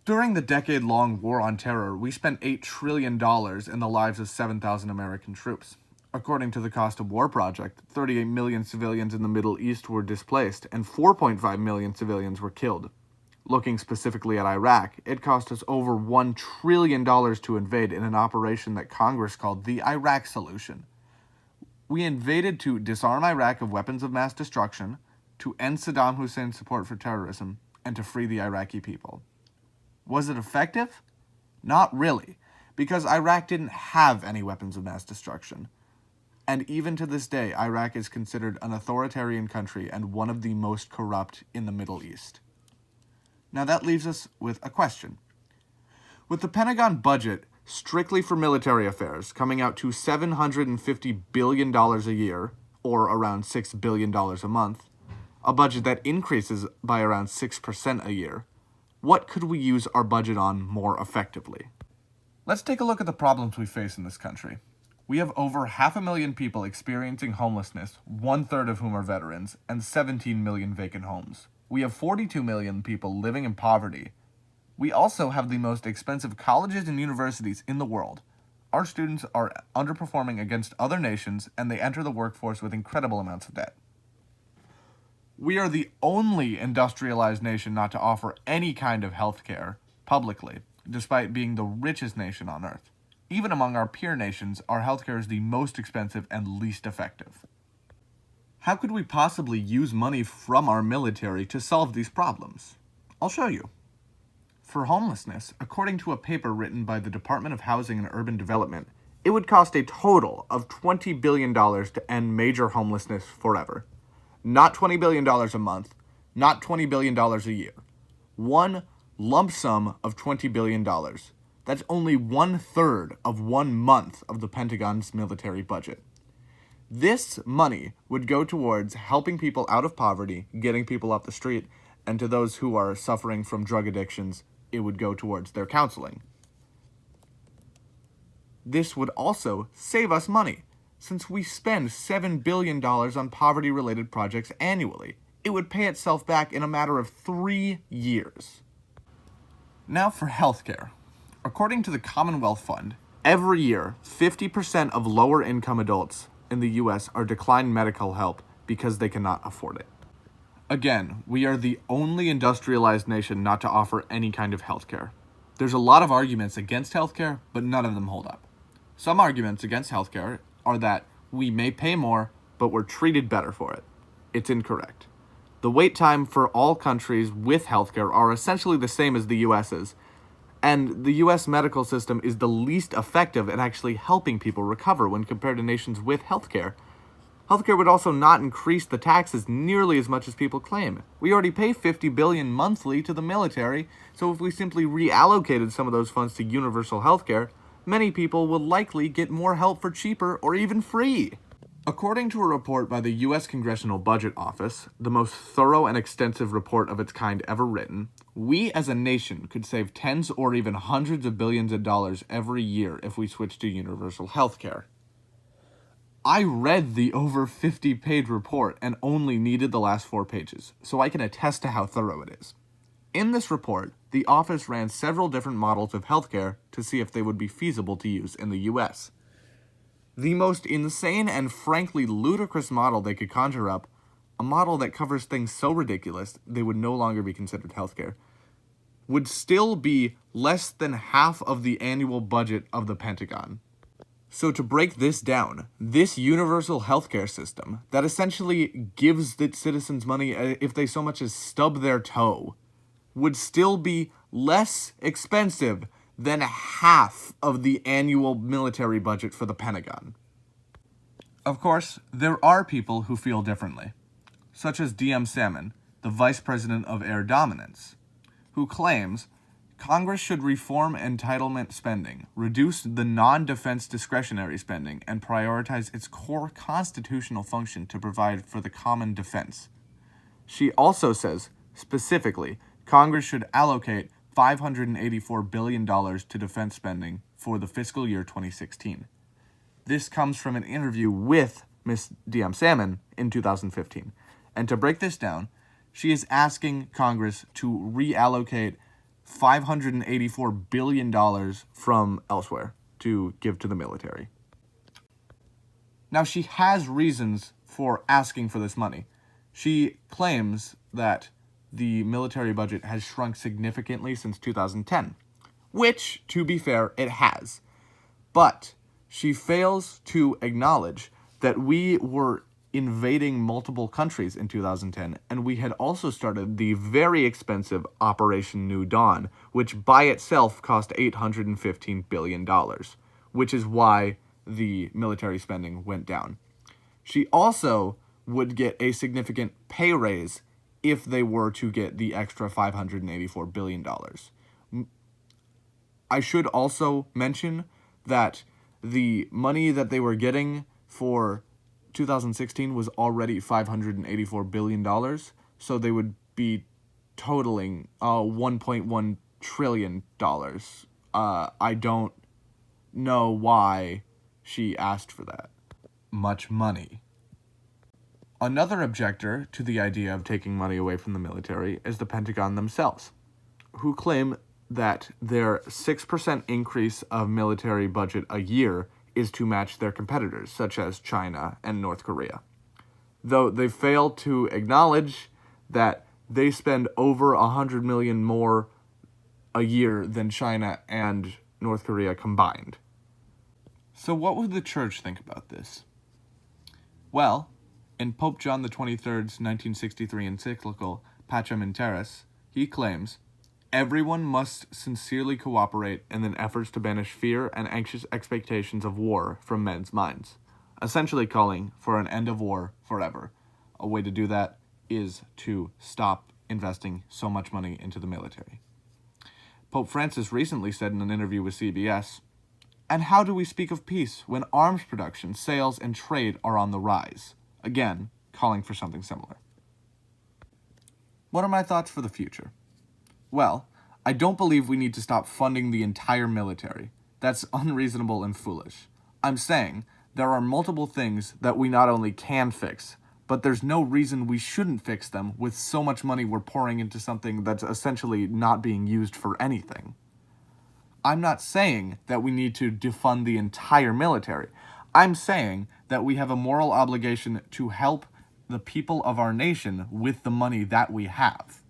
During the decade-long war on terror, we spent $8 trillion in the lives of 7,000 American troops. According to the Cost of War Project, 38 million civilians in the Middle East were displaced, and 4.5 million civilians were killed. Looking specifically at Iraq, it cost us over $1 trillion to invade in an operation that Congress called the Iraq Solution. We invaded to disarm Iraq of weapons of mass destruction, to end Saddam Hussein's support for terrorism, and to free the Iraqi people. Was it effective? Not really, because Iraq didn't have any weapons of mass destruction. And even to this day, Iraq is considered an authoritarian country and one of the most corrupt in the Middle East. Now that leaves us with a question. With the Pentagon budget strictly for military affairs coming out to $750 billion a year, or around $6 billion a month, a budget that increases by around 6% a year, what could we use our budget on more effectively? Let's take a look at the problems we face in this country. We have over 500,000 people experiencing homelessness, 1/3 of whom are veterans, and 17 million vacant homes. We have 42 million people living in poverty. We also have the most expensive colleges and universities in the world. Our students are underperforming against other nations, and they enter the workforce with incredible amounts of debt. We are the only industrialized nation not to offer any kind of health care publicly, despite being the richest nation on earth. Even among our peer nations, our healthcare is the most expensive and least effective. How could we possibly use money from our military to solve these problems? I'll show you. For homelessness, according to a paper written by the Department of Housing and Urban Development, it would cost a total of $20 billion to end major homelessness forever. Not $20 billion a month, not $20 billion a year. One lump sum of $20 billion. That's only 1/3 of 1 month of the Pentagon's military budget. This money would go towards helping people out of poverty, getting people off the street, and to those who are suffering from drug addictions, it would go towards their counseling. This would also save us money. Since we spend $7 billion on poverty-related projects annually, it would pay itself back in a matter of 3 years. Now for healthcare. According to the Commonwealth Fund, every year, 50% of lower-income adults in the U.S. are declined medical help because they cannot afford it. Again, we are the only industrialized nation not to offer any kind of healthcare. There's a lot of arguments against healthcare, but none of them hold up. Some arguments against healthcare are that we may pay more, but we're treated better for it. It's incorrect. The wait time for all countries with healthcare are essentially the same as the US's, and the US medical system is the least effective at actually helping people recover when compared to nations with healthcare. Healthcare would also not increase the taxes nearly as much as people claim. We already pay $50 billion monthly to the military, so if we simply reallocated some of those funds to universal healthcare, many people will likely get more help for cheaper or even free. According to a report by the U.S. Congressional Budget Office, the most thorough and extensive report of its kind ever written, we as a nation could save tens or even hundreds of billions of dollars every year if we switched to universal health care. I read the over 50-page report and only needed the last 4 pages, so I can attest to how thorough it is. In this report, the office ran several different models of healthcare to see if they would be feasible to use in the U.S. The most insane and frankly ludicrous model they could conjure up, a model that covers things so ridiculous they would no longer be considered healthcare, would still be less than half of the annual budget of the Pentagon. So to break this down, this universal healthcare system that essentially gives its citizens money if they so much as stub their toe would still be less expensive than half of the annual military budget for the Pentagon. Of course, there are people who feel differently, such as D.M. Salmon, the Vice President of Air Dominance, who claims Congress should reform entitlement spending, reduce the non-defense discretionary spending, and prioritize its core constitutional function to provide for the common defense. She also says, specifically, Congress should allocate $584 billion to defense spending for the fiscal year 2016. This comes from an interview with Ms. D.M. Salmon in 2015. And to break this down, she is asking Congress to reallocate $584 billion from elsewhere to give to the military. Now, she has reasons for asking for this money. She claims that the military budget has shrunk significantly since 2010, which, to be fair, it has. But she fails to acknowledge that we were invading multiple countries in 2010, and we had also started the very expensive Operation New Dawn, which by itself cost $815 billion, which is why the military spending went down. She also would get a significant pay raise if they were to get the extra $584 billion. I should also mention that the money that they were getting for 2016 was already $584 billion, so they would be totaling $1.1 trillion. I don't know why she asked for that much money. Another objector to the idea of taking money away from the military is the Pentagon themselves, who claim that their 6% increase of military budget a year is to match their competitors, such as China and North Korea. Though they fail to acknowledge that they spend over $100 million more a year than China and North Korea combined. So what would the church think about this? Well, in Pope John XXIII's 1963 encyclical Pacem in Terris, he claims, "Everyone must sincerely cooperate in an efforts to banish fear and anxious expectations of war from men's minds," essentially calling for an end of war forever. A way to do that is to stop investing so much money into the military. Pope Francis recently said in an interview with CBS, "And how do we speak of peace when arms production, sales, and trade are on the rise?" Again, calling for something similar. What are my thoughts for the future? Well, I don't believe we need to stop funding the entire military. That's unreasonable and foolish. I'm saying there are multiple things that we not only can fix, but there's no reason we shouldn't fix them with so much money we're pouring into something that's essentially not being used for anything. I'm not saying that we need to defund the entire military. I'm saying that we have a moral obligation to help the people of our nation with the money that we have.